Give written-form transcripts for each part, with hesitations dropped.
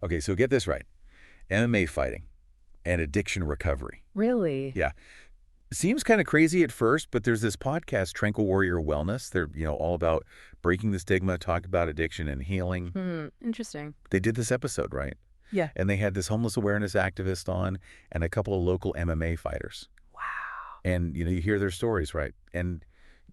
Okay, so get this right. MMA fighting and addiction recovery. Really? Yeah. Seems kind of crazy at first, but there's this podcast, TranquillWarrior Wellness. They're, all about breaking the stigma, talk about addiction and healing. Interesting. They did this episode, right? Yeah. And they had this homeless awareness activist on and a couple of local MMA fighters. Wow. And, you hear their stories, right? And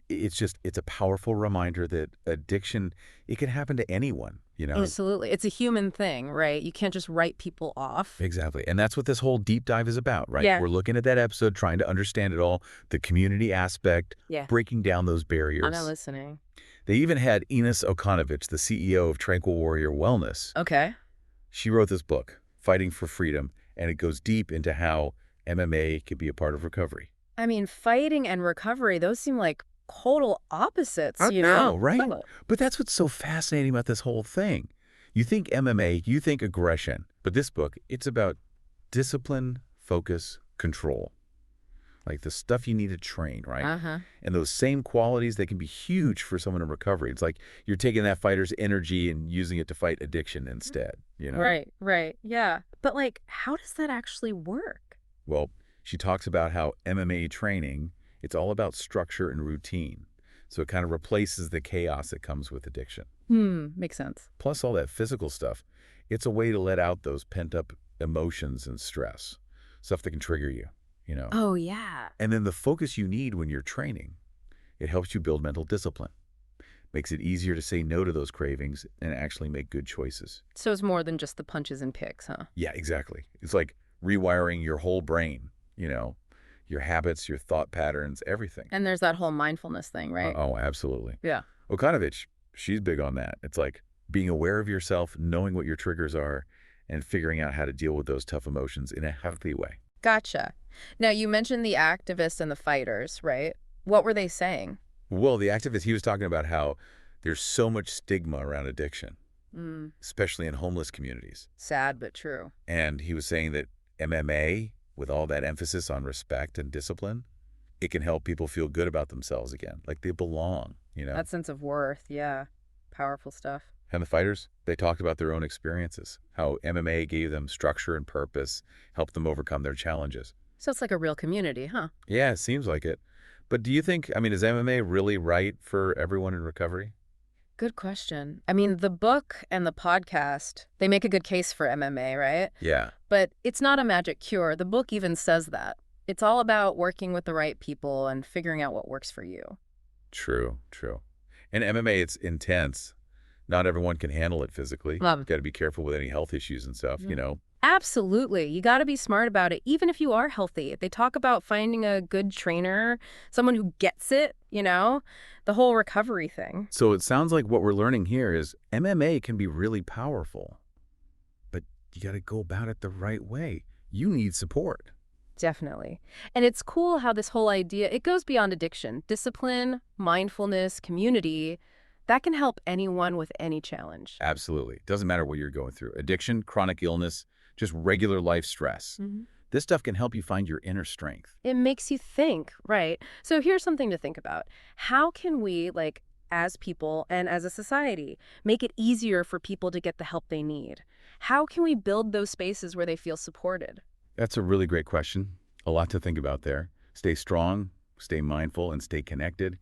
it's a powerful reminder that addiction, it can happen to anyone. Absolutely. It's a human thing, right? You can't just write people off. Exactly. And that's what this whole deep dive is about, right? Yeah. We're looking at that episode, trying to understand it all, the community aspect, Yeah. breaking down those I'm barriers. not listening. They even had Ines Okanovic, the CEO of TranquillWarrior Wellness. Okay. She wrote this book, Fighting for Freedom, and it goes deep into how MMA can be a part of recovery. I mean, fighting and recovery, those seem like total opposites, I you know, know? right? But that's what's so fascinating about this whole thing. You think MMA, you think aggression, but this book, it's about discipline, focus, control. Like the stuff you need to train, right? Uh-huh. And those same qualities, they can be huge for someone in recovery. It's like you're taking that fighter's energy and using it to fight addiction instead. Right. Yeah. But like, how does that actually work? Well, she talks about how MMA training, it's all about structure and routine. So it kind of replaces the chaos that comes with addiction. Makes sense. Plus all that physical stuff, it's a way to let out those pent-up emotions and stress, stuff that can trigger you. Oh, yeah. And then the focus you need when you're training, it helps you build mental discipline. Makes it easier to say no to those cravings and actually make good choices. So it's more than just the punches and kicks, huh? Yeah, exactly. It's like rewiring your whole brain, your habits, your thought patterns, everything. And there's that whole mindfulness thing, right? Oh, absolutely. Yeah. Okanovic, she's big on that. It's like being aware of yourself, knowing what your triggers are, and figuring out how to deal with those tough emotions in a healthy way. Gotcha. Now, you mentioned the activists and the fighters, right? What were they saying? Well, the activist, he was talking about how there's so much stigma around addiction, especially in homeless communities. Sad, but true. And he was saying that MMA, with all that emphasis on respect and discipline, it can help people feel good about themselves again, like they belong. That sense of worth, yeah. Powerful stuff. And the fighters, they talked about their own experiences, how MMA gave them structure and purpose, helped them overcome their challenges. So it's like a real community, huh? Yeah, it seems like it. But do you think, is MMA really right for everyone in recovery? Good question. I mean, the book and the podcast, they make a good case for MMA, right? Yeah. But it's not a magic cure. The book even says that. It's all about working with the right people and figuring out what works for you. True. And MMA, it's intense. Not everyone can handle it physically. Love. Got to be careful with any health issues and stuff. Absolutely. You got to be smart about it, even if you are healthy. They talk about finding a good trainer, someone who gets it, the whole recovery thing. So it sounds like what we're learning here is MMA can be really powerful, but you got to go about it the right way. You need support. Definitely. And it's cool how this whole idea, it goes beyond addiction. Discipline, mindfulness, community, that can help anyone with any challenge. Absolutely. Doesn't matter what you're going through. Addiction, chronic illness, just regular life stress. This stuff can help you find your inner strength. It makes you think, right? So here's something to think about. How can we, as people and as a society, make it easier for people to get the help they need? How can we build those spaces where they feel supported? That's a really great question. A lot to think about there. Stay strong, stay mindful, and stay connected.